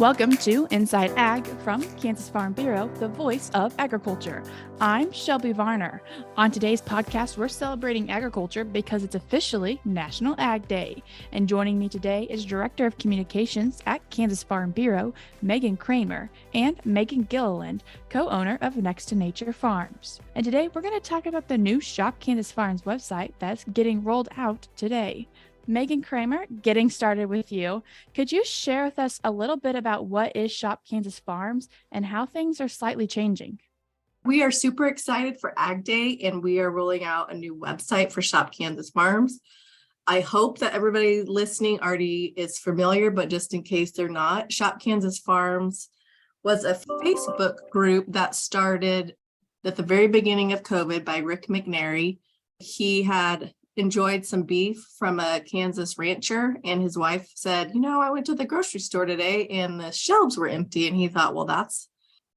Welcome to Inside Ag from Kansas Farm Bureau, the voice of agriculture. I'm Shelby Varner. On today's podcast, we're celebrating agriculture because it's officially National Ag Day. And joining me today is Director of Communications at Kansas Farm Bureau, Megan Kramer, and Megan Gilliland, co-owner of Next to Nature Farms. And today we're going to talk about the new Shop Kansas Farms website that's getting rolled out today. Megan Kramer, getting started with you. Could you share with us a little bit about what is Shop Kansas Farms and how things are slightly changing? We are super excited for Ag Day, and we are rolling out a new website for Shop Kansas Farms. I hope that everybody listening already is familiar, but just in case they're not, Shop Kansas Farms was a Facebook group that started at the very beginning of COVID by Rick McNary. He had enjoyed some beef from a Kansas rancher, and his wife said, I went to the grocery store today and the shelves were empty. And he thought, well, that's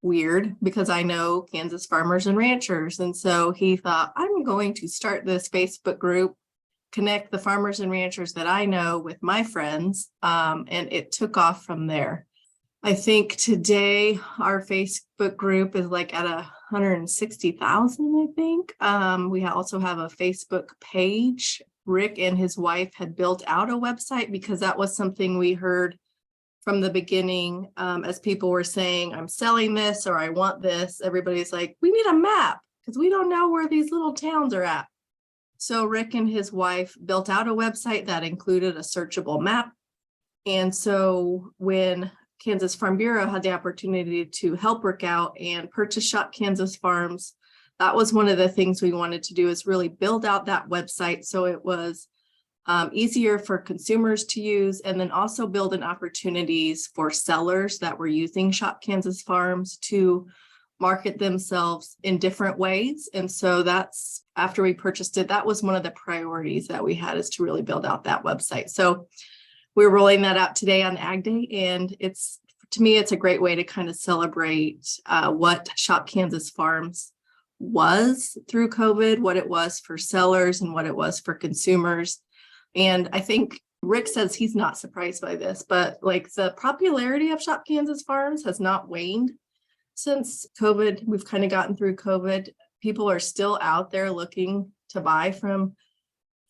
weird because I know Kansas farmers and ranchers. And so he thought, I'm going to start this Facebook group, connect the farmers and ranchers that I know with my friends. And it took off from there. I think today our Facebook group is like at 160,000, I think. We also have a Facebook page. Rick and his wife had built out a website because that was something we heard from the beginning. As people were saying, I'm selling this or I want this, everybody's like, we need a map because we don't know where these little towns are at. So Rick and his wife built out a website that included a searchable map. And so when Kansas Farm Bureau had the opportunity to help Rick out and purchase Shop Kansas Farms, that was one of the things we wanted to do, is really build out that website so it was easier for consumers to use, and then also build in opportunities for sellers that were using Shop Kansas Farms to market themselves in different ways. And so that's, after we purchased it, that was one of the priorities that we had, is to really build out that website. So we're rolling that out today on Ag Day, and to me, it's a great way to kind of celebrate what Shop Kansas Farms was through COVID, what it was for sellers and what it was for consumers. And I think Rick says he's not surprised by this, but like the popularity of Shop Kansas Farms has not waned since COVID. We've kind of gotten through COVID. People are still out there looking to buy from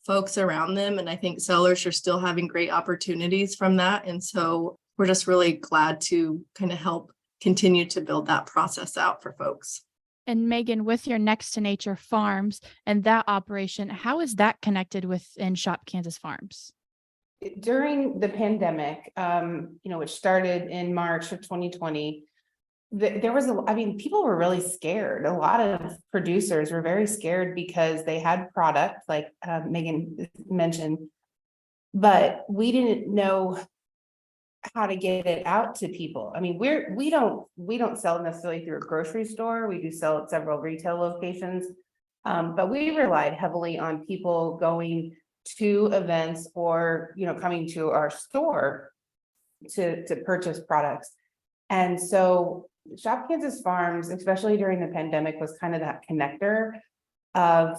folks around them. And I think sellers are still having great opportunities from that. And so we're just really glad to kind of help continue to build that process out for folks. And Megan, with your Next to Nature Farms and that operation, how is that connected within Shop Kansas Farms? During the pandemic, which started in March of 2020, there was people were really scared. A lot of producers were very scared because they had product, like Megan mentioned, but we didn't know how to get it out to people. I mean, we don't sell necessarily through a grocery store. We do sell at several retail locations, but we relied heavily on people going to events or coming to our store to purchase products. And so Shop Kansas Farms, especially during the pandemic, was kind of that connector of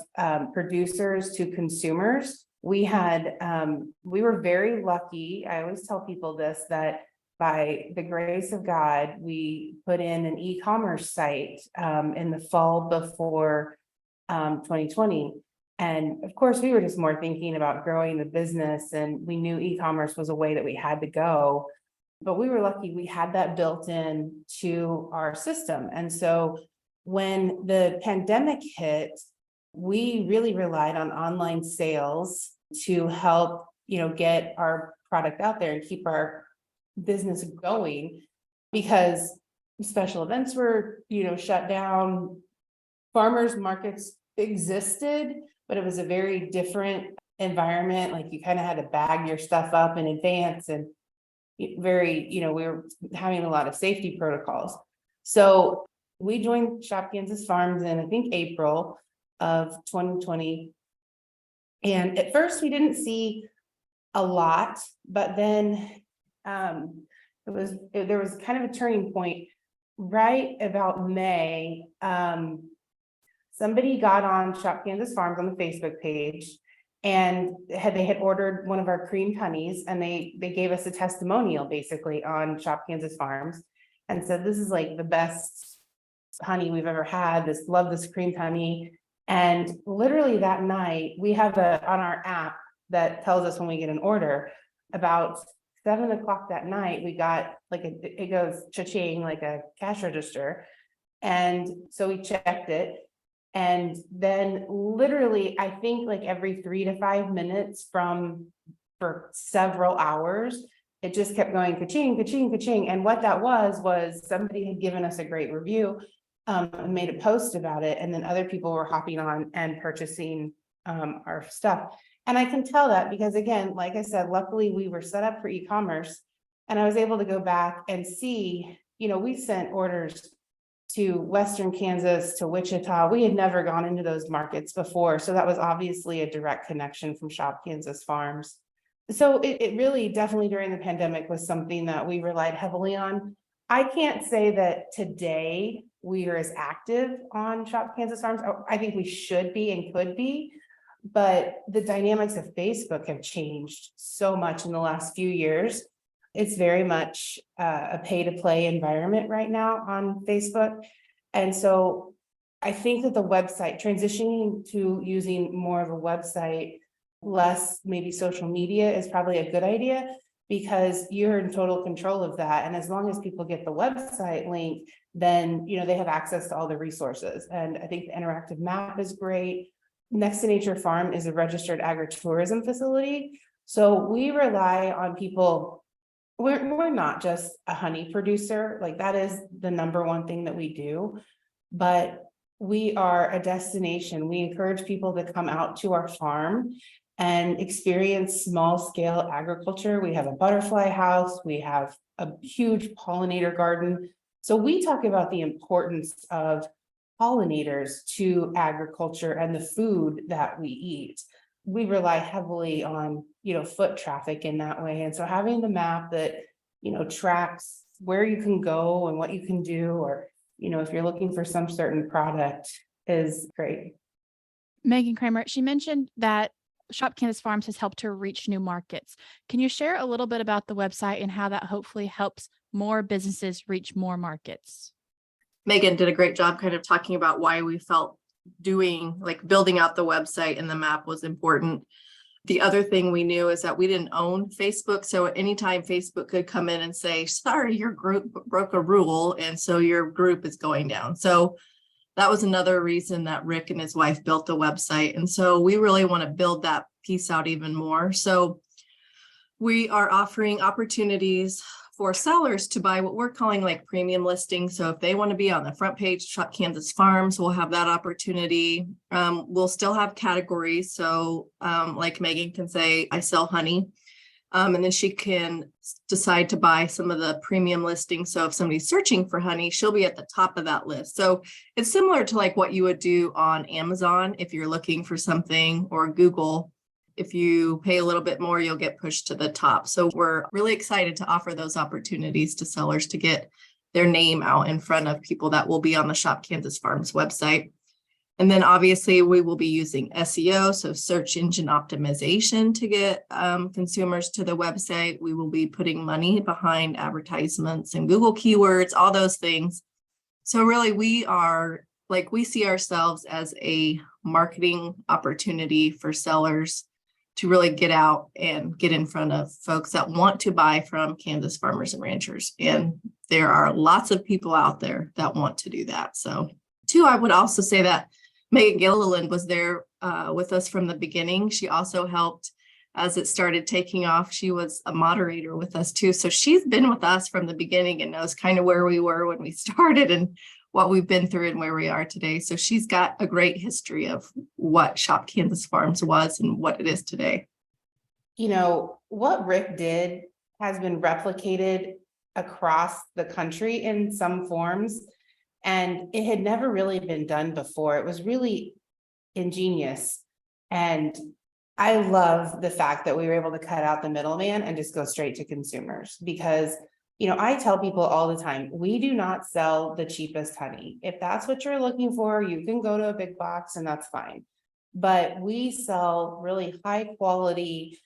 producers to consumers. We were very lucky. I always tell people this, that by the grace of God, we put in an e-commerce site in the fall before 2020. And of course, we were just more thinking about growing the business, and we knew e-commerce was a way that we had to go. But we were lucky we had that built in to our system. And so when the pandemic hit, we really relied on online sales to help, get our product out there and keep our business going, because special events were, shut down. Farmers markets existed, but it was a very different environment. Like you kind of had to bag your stuff up in advance, and we were having a lot of safety protocols. So we joined Shop Kansas Farms in, I think, April of 2020. And at first we didn't see a lot, but then there was kind of a turning point right about May. Somebody got on Shop Kansas Farms on the Facebook page and they had ordered one of our creamed honeys, and they gave us a testimonial basically on Shop Kansas Farms and said, this is like the best honey we've ever had, love this creamed honey. And literally that night, we have on our app that tells us when we get an order, about 7 o'clock that night, we got it goes cha-ching, like a cash register. And so we checked it. And then literally, I think like every 3 to 5 minutes for several hours, it just kept going ka-ching, ka-ching, ka-ching. And what that was somebody had given us a great review, and made a post about it. And then other people were hopping on and purchasing our stuff. And I can tell that because, again, like I said, luckily we were set up for e-commerce, and I was able to go back and see, we sent orders to Western Kansas, to Wichita. We had never gone into those markets before. So that was obviously a direct connection from Shop Kansas Farms. So it really definitely during the pandemic was something that we relied heavily on. I can't say that today we are as active on Shop Kansas Farms. I think we should be and could be, but the dynamics of Facebook have changed so much in the last few years. It's very much a pay-to-play environment right now on Facebook. And so I think that the website, transitioning to using more of a website, less maybe social media, is probably a good idea, because you're in total control of that. And as long as people get the website link, then they have access to all the resources. And I think the interactive map is great. Next to Nature Farm is a registered agritourism facility. So we rely on people. We're not just a honey producer, like that is the number one thing that we do, but we are a destination. We encourage people to come out to our farm and experience small scale agriculture. We have a butterfly house, we have a huge pollinator garden. So we talk about the importance of pollinators to agriculture and the food that we eat. We rely heavily on, foot traffic in that way. And so having the map that, tracks where you can go and what you can do, or, if you're looking for some certain product, is great. Megan Kramer, she mentioned that Shop Kansas Farms has helped her reach new markets. Can you share a little bit about the website and how that hopefully helps more businesses reach more markets? Megan did a great job kind of talking about why we felt building out the website and the map was important. The other thing we knew is that we didn't own Facebook. So at any time Facebook could come in and say, sorry, your group broke a rule, and so your group is going down. So that was another reason that Rick and his wife built the website. And so we really want to build that piece out even more. So we are offering opportunities for sellers to buy what we're calling like premium listings. So if they want to be on the front page, Shop Kansas Farms, we'll have that opportunity. We'll still have categories. So like Megan can say, I sell honey. And then she can decide to buy some of the premium listings. So if somebody's searching for honey, she'll be at the top of that list. So it's similar to like what you would do on Amazon if you're looking for something, or Google. If you pay a little bit more, you'll get pushed to the top. So we're really excited to offer those opportunities to sellers to get their name out in front of people that will be on the Shop Kansas Farms website. And then obviously we will be using SEO, so search engine optimization, to get consumers to the website. We will be putting money behind advertisements and Google keywords, all those things. So really we see ourselves as a marketing opportunity for sellers to really get out and get in front of folks that want to buy from Kansas farmers and ranchers. And there are lots of people out there that want to do that. So too, I would also say that Megan Gilliland was there with us from the beginning. She also helped as it started taking off. She was a moderator with us too. So she's been with us from the beginning and knows kind of where we were when we started and what we've been through and where we are today. So she's got a great history of what Shop Kansas Farms was and what it is today. What Rick did has been replicated across the country in some forms, and it had never really been done before. It was really ingenious. And I love the fact that we were able to cut out the middleman and just go straight to consumers, because I tell people all the time, we do not sell the cheapest honey. If that's what you're looking for, you can go to a big box and that's fine. but we sell really high quality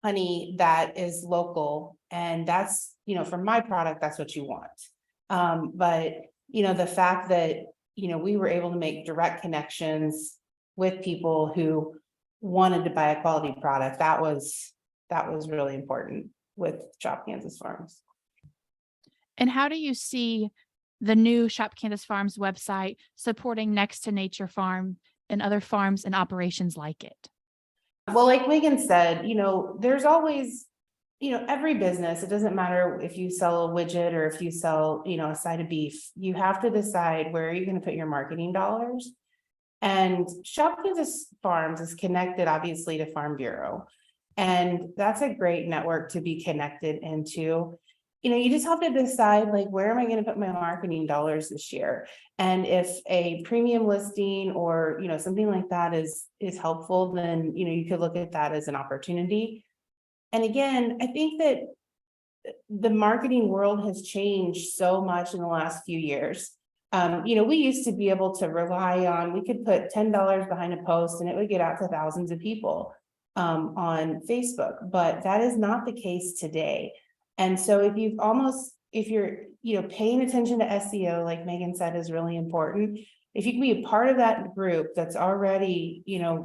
honey that is local. And that's, for my product, that's what you want. But the fact that, we were able to make direct connections with people who wanted to buy a quality product, that was really important with Shop Kansas Farms. And how do you see the new Shop Kansas Farms website supporting Next to Nature Farm and other farms and operations like it? Well, like Megan said, there's always, every business, it doesn't matter if you sell a widget or if you sell, a side of beef, you have to decide where you're going to put your marketing dollars. And Shop Kansas Farms is connected, obviously, to Farm Bureau. And that's a great network to be connected into. You just have to decide, like, where am I going to put my marketing dollars this year? And if a premium listing or, something like that is helpful, then, you could look at that as an opportunity. And again, I think that the marketing world has changed so much in the last few years. We used to be able to rely on, we could put $10 behind a post and it would get out to thousands of people on Facebook, but that is not the case today. And so if you're, paying attention to SEO, like Megan said, is really important. If you can be a part of that group that's already,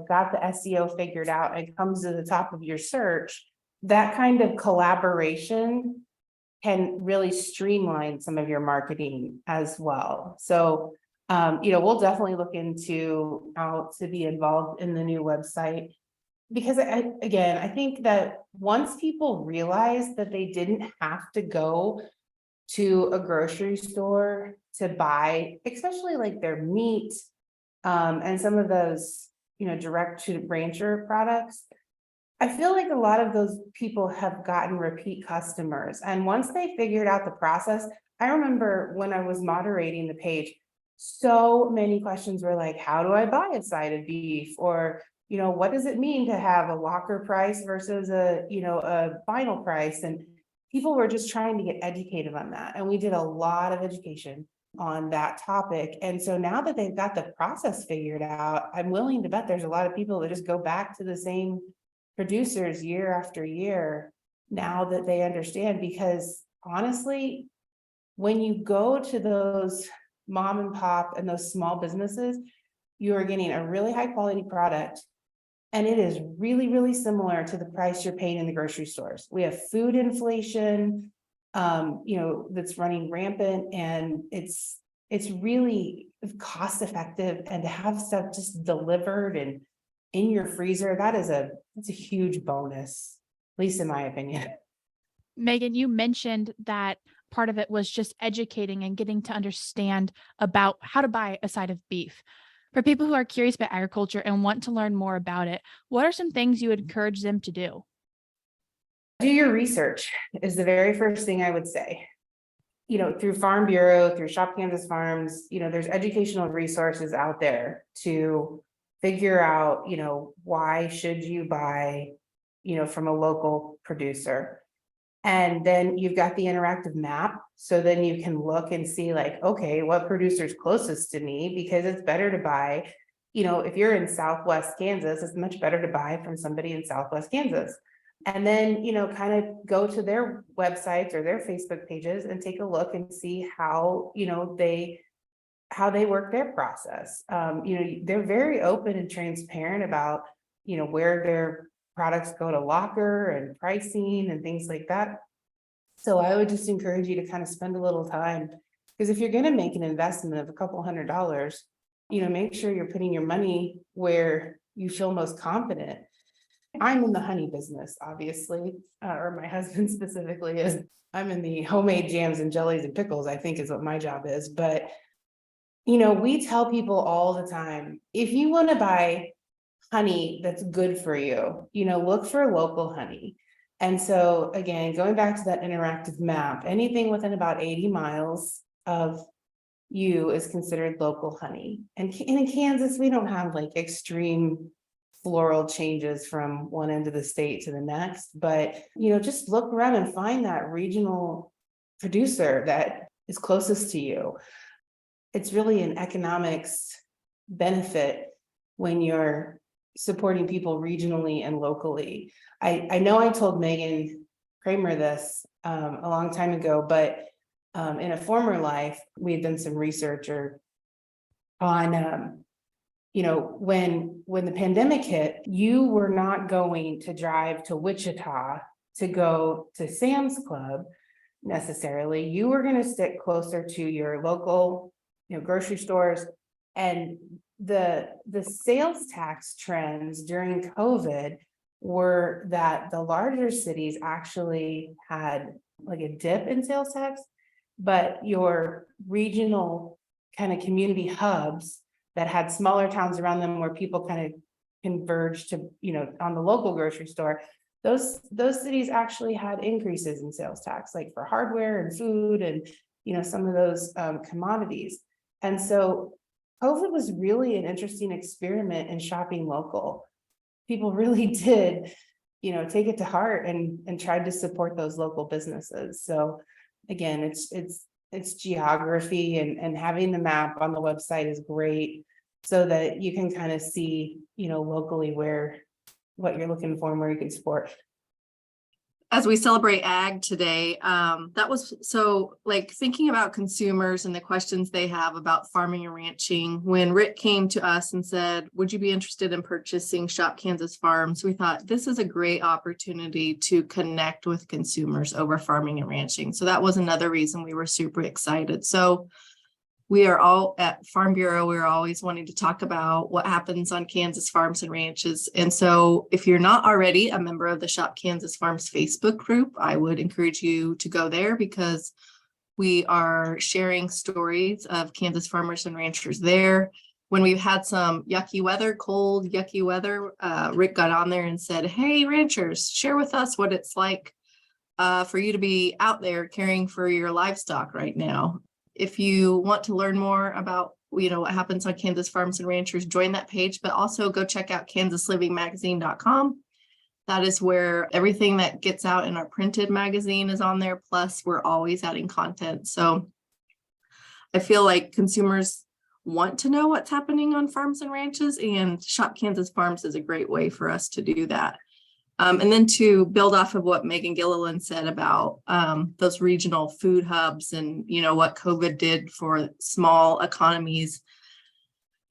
got the SEO figured out and comes to the top of your search, that kind of collaboration can really streamline some of your marketing as well. So, we'll definitely look into how to be involved in the new website. Because I think that once people realize that they didn't have to go to a grocery store to buy, especially like their meat, and some of those, direct to rancher products, I feel like a lot of those people have gotten repeat customers. And once they figured out the process, I remember when I was moderating the page, so many questions were like, how do I buy a side of beef? Or, what does it mean to have a locker price versus a vinyl price? And people were just trying to get educated on that. And we did a lot of education on that topic. And so now that they've got the process figured out, I'm willing to bet there's a lot of people that just go back to the same producers year after year now that they understand. Because honestly, when you go to those mom and pop and those small businesses, you are getting a really high quality product. And it is really, really similar to the price you're paying in the grocery stores. We have food inflation, that's running rampant, and it's really cost effective. And to have stuff just delivered and in your freezer, that's a huge bonus, at least in my opinion. Megan, you mentioned that part of it was just educating and getting to understand about how to buy a side of beef. For people who are curious about agriculture and want to learn more about it, what are some things you would encourage them to do? Do your research is the very first thing I would say. Through Farm Bureau, through Shop Kansas Farms, there's educational resources out there to figure out, why should you buy, from a local producer. And then you've got the interactive map. So then you can look and see, like, okay, what producer's closest to me? Because it's better to buy, if you're in Southwest Kansas, it's much better to buy from somebody in Southwest Kansas. And then, kind of go to their websites or their Facebook pages and take a look and see how, they work their process. They're very open and transparent about, where their products go to locker and pricing and things like that. So I would just encourage you to kind of spend a little time, because if you're going to make an investment of a couple $100s, make sure you're putting your money where you feel most confident. I'm in the honey business, obviously, or my husband specifically is. I'm in the homemade jams and jellies and pickles, I think is what my job is. But, we tell people all the time, if you want to buy honey that's good for you, look for local honey. And so again, going back to that interactive map, anything within about 80 miles of you is considered local honey. And in Kansas, we don't have like extreme floral changes from one end of the state to the next, but just look around and find that regional producer that is closest to you. It's really an economics benefit when you're supporting people regionally and locally. I know I told Megan Kramer this a long time ago, but in a former life, we had done some research on when the pandemic hit, you were not going to drive to Wichita to go to Sam's Club necessarily. You were going to stick closer to your local, grocery stores. And the sales tax trends during COVID were that the larger cities actually had like a dip in sales tax, but your regional kind of community hubs that had smaller towns around them where people kind of converged to, on the local grocery store, those cities actually had increases in sales tax, like for hardware and food and, some of those commodities. And so COVID was really an interesting experiment in shopping local. People really did, take it to heart and tried to support those local businesses. So again, it's geography and having the map on the website is great so that you can kind of see, locally what you're looking for and where you can support. As we celebrate ag today, that was so like thinking about consumers and the questions they have about farming and ranching. When Rick came to us and said, would you be interested in purchasing Shop Kansas Farms? We thought this is a great opportunity to connect with consumers over farming and ranching. So that was another reason we were super excited. So we are all at Farm Bureau. We're always wanting to talk about what happens on Kansas farms and ranches. And so if you're not already a member of the Shop Kansas Farms Facebook group, I would encourage you to go there because we are sharing stories of Kansas farmers and ranchers there. When we've had some yucky weather, cold, yucky weather, Rick got on there and said, hey, ranchers, share with us what it's like for you to be out there caring for your livestock right now. If you want to learn more about, what happens on Kansas farms and ranchers, join that page, but also go check out KansasLivingMagazine.com. That is where everything that gets out in our printed magazine is on there. Plus, we're always adding content. So I feel like consumers want to know what's happening on farms and ranches, and Shop Kansas Farms is a great way for us to do that. And then to build off of what Megan Gilliland said about those regional food hubs and, what COVID did for small economies,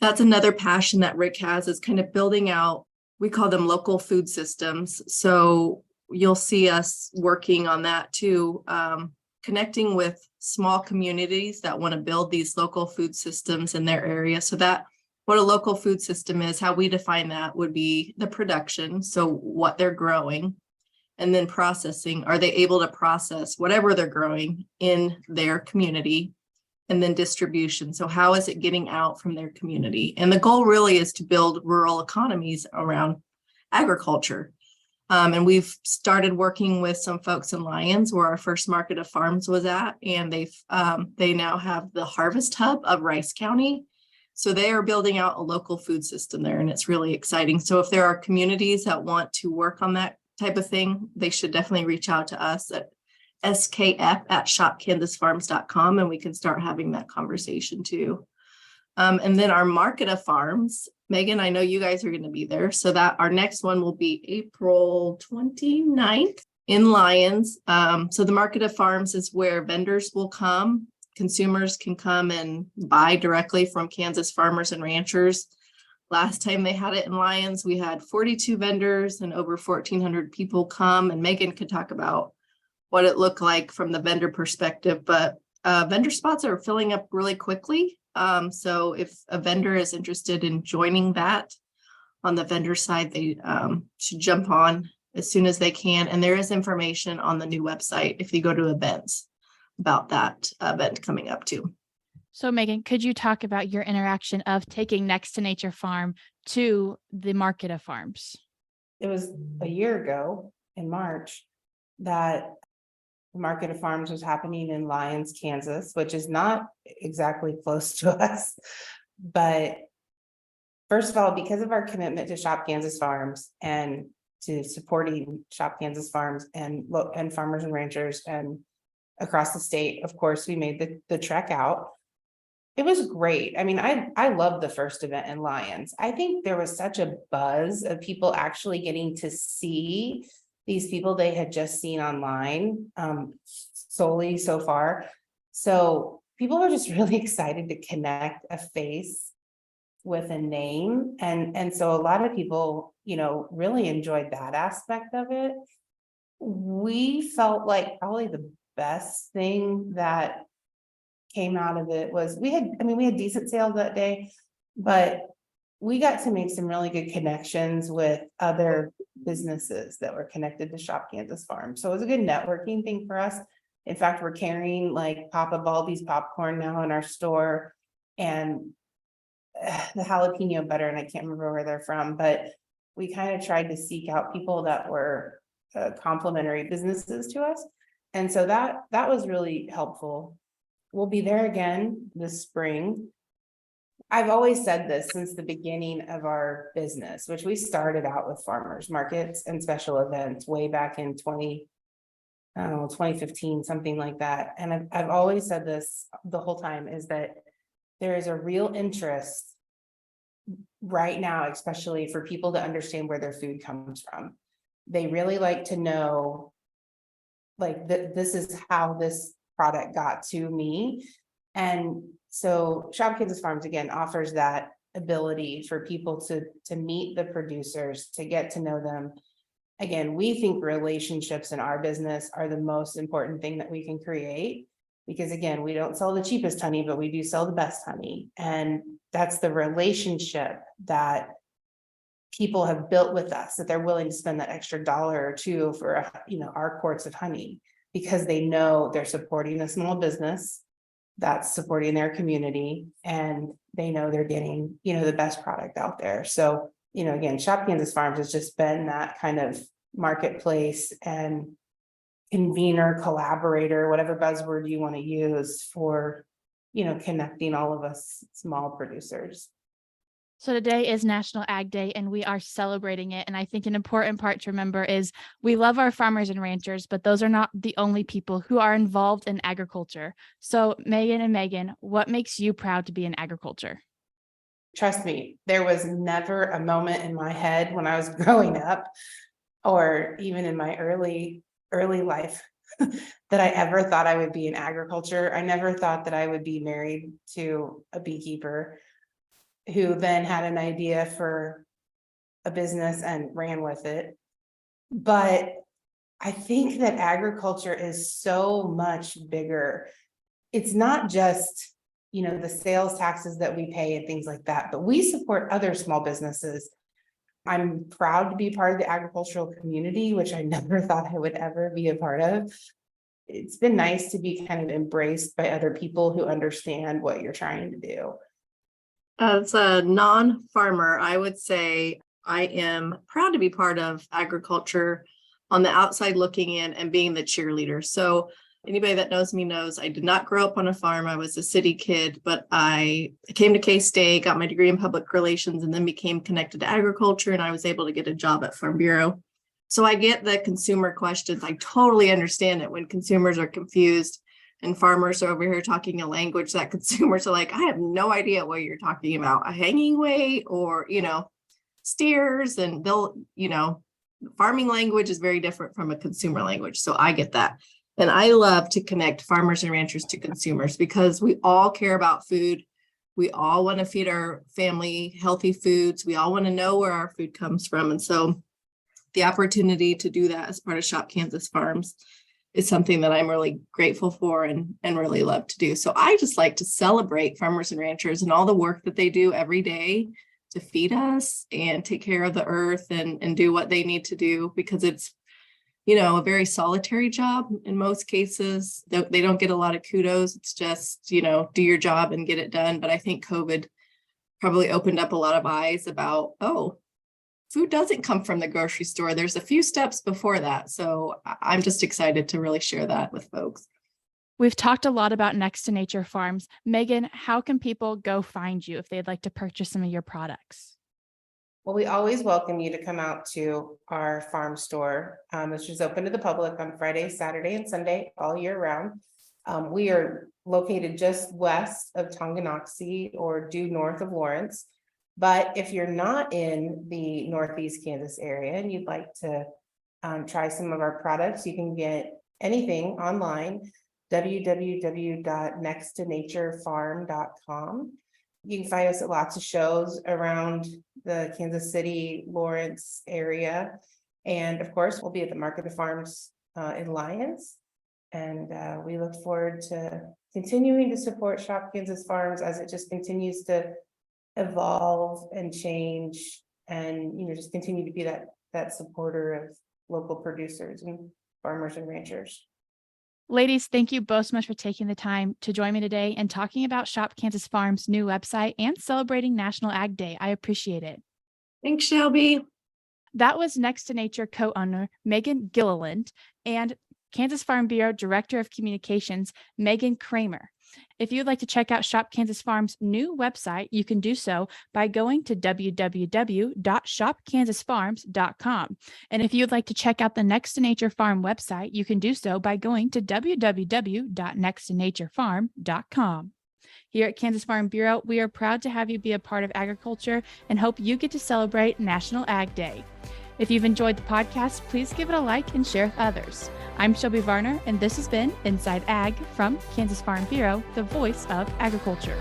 that's another passion that Rick has is kind of building out, we call them local food systems. So you'll see us working on that too, connecting with small communities that want to build these local food systems in their area. So that what a local food system is, how we define that would be the production, so what they're growing, and then processing. Are they able to process whatever they're growing in their community? And then distribution. So how is it getting out from their community? And the goal really is to build rural economies around agriculture. And we've started working with some folks in Lyons, where our first market of farms was at, and they now have the harvest hub of Rice County. So they are building out a local food system there, and it's really exciting. So if there are communities that want to work on that type of thing, they should definitely reach out to us at skf@shopkansasfarms.com, and we can start having that conversation too. And then our market of farms, Megan, I know you guys are going to be there. So that our next one will be April 29th in Lyons. So the market of farms is where vendors will come. Consumers can come and buy directly from Kansas farmers and ranchers. Last time they had it in Lyons, we had 42 vendors and over 1,400 people come. And Megan could talk about what it looked like from the vendor perspective, but vendor spots are filling up really quickly. So if a vendor is interested in joining that on the vendor side, they should jump on as soon as they can. And there is information on the new website if you go to events about that event coming up too. So Megan, could you talk about your interaction of taking Next to Nature Farm to the market of farms? It was a year ago in March that the market of farms was happening in Lyons, Kansas, which is not exactly close to us. But first of all, because of our commitment to Shop Kansas Farms and to supporting Shop Kansas Farms and farmers and ranchers and across the state, of course, we made the trek out. It was great. I mean, I loved the first event in Lyons. I think there was such a buzz of people actually getting to see these people they had just seen online, solely so far. So people were just really excited to connect a face with a name. And so a lot of people, really enjoyed that aspect of it. We felt like probably the best thing that came out of it was we had decent sales that day, but we got to make some really good connections with other businesses that were connected to Shop Kansas Farm. So it was a good networking thing for us. In fact, we're carrying like Papa Baldy's popcorn now in our store, and the jalapeno butter, and I can't remember where they're from, but we kind of tried to seek out people that were complementary businesses to us. And so that was really helpful. We'll be there again this spring. I've always said this since the beginning of our business, which we started out with farmers markets and special events way back in 2015, something like that. And I've always said this the whole time, is that there is a real interest right now, especially for people to understand where their food comes from. They really like to know, like, this is how this product got to me. And so Shop Kansas Farms, again, offers that ability for people to meet the producers, to get to know them. Again, we think relationships in our business are the most important thing that we can create, because again, we don't sell the cheapest honey, but we do sell the best honey. And that's the relationship that people have built with us, that they're willing to spend that extra dollar or two for, our quarts of honey, because they know they're supporting a small business that's supporting their community, and they know they're getting, the best product out there. So, again, Shop Kansas Farms has just been that kind of marketplace and convener, collaborator, whatever buzzword you want to use for, connecting all of us small producers. So today is National Ag Day, and we are celebrating it. And I think an important part to remember is we love our farmers and ranchers, but those are not the only people who are involved in agriculture. So Megan, what makes you proud to be in agriculture? Trust me, there was never a moment in my head when I was growing up, or even in my early life, that I ever thought I would be in agriculture. I never thought that I would be married to a beekeeper who then had an idea for a business and ran with it. But I think that agriculture is so much bigger. It's not just, the sales taxes that we pay and things like that, but we support other small businesses. I'm proud to be part of the agricultural community, which I never thought I would ever be a part of. It's been nice to be kind of embraced by other people who understand what you're trying to do. As a non-farmer, I would say I am proud to be part of agriculture on the outside looking in and being the cheerleader. So anybody that knows me knows I did not grow up on a farm. I was a city kid, but I came to K-State, got my degree in public relations, and then became connected to agriculture, and I was able to get a job at Farm Bureau. So I get the consumer questions. I totally understand it when consumers are confused and farmers are over here talking a language that consumers are like, I have no idea what you're talking about, a hanging weight or, steers, and they'll, farming language is very different from a consumer language. So I get that. And I love to connect farmers and ranchers to consumers, because we all care about food. We all want to feed our family healthy foods. We all want to know where our food comes from. And so the opportunity to do that as part of Shop Kansas Farms is something that I'm really grateful for and really love to do. So I just like to celebrate farmers and ranchers and all the work that they do every day to feed us and take care of the earth and do what they need to do, because it's, a very solitary job in most cases. They don't get a lot of kudos. It's just, do your job and get it done. But I think COVID probably opened up a lot of eyes about, food doesn't come from the grocery store. There's a few steps before that. So I'm just excited to really share that with folks. We've talked a lot about Next to Nature Farms. Megan, how can people go find you if they'd like to purchase some of your products? Well, we always welcome you to come out to our farm store, which is open to the public on Friday, Saturday, and Sunday all year round. We are located just west of Tonganoxie or due north of Lawrence. But if you're not in the Northeast Kansas area and you'd like to try some of our products, you can get anything online, www.nexttonaturefarm.com. You can find us at lots of shows around the Kansas City, Lawrence area. And of course, we'll be at the Market of Farms in Lyons. And we look forward to continuing to support Shop Kansas Farms as it just continues to evolve and change, and just continue to be that supporter of local producers and farmers and ranchers. Ladies, thank you both so much for taking the time to join me today and talking about Shop Kansas Farms' new website and celebrating National Ag Day. I appreciate it. Thanks, Shelby. That was Next to Nature co-owner Megan Gilliland and Kansas Farm Bureau Director of Communications, Megan Kramer. If you'd like to check out Shop Kansas Farms' new website, you can do so by going to www.shopkansasfarms.com. And if you'd like to check out the Next to Nature Farm website, you can do so by going to www.nexttonaturefarm.com. Here at Kansas Farm Bureau, we are proud to have you be a part of agriculture and hope you get to celebrate National Ag Day. If you've enjoyed the podcast, please give it a like and share with others. I'm Shelby Varner, and this has been Inside Ag from Kansas Farm Bureau, the voice of agriculture.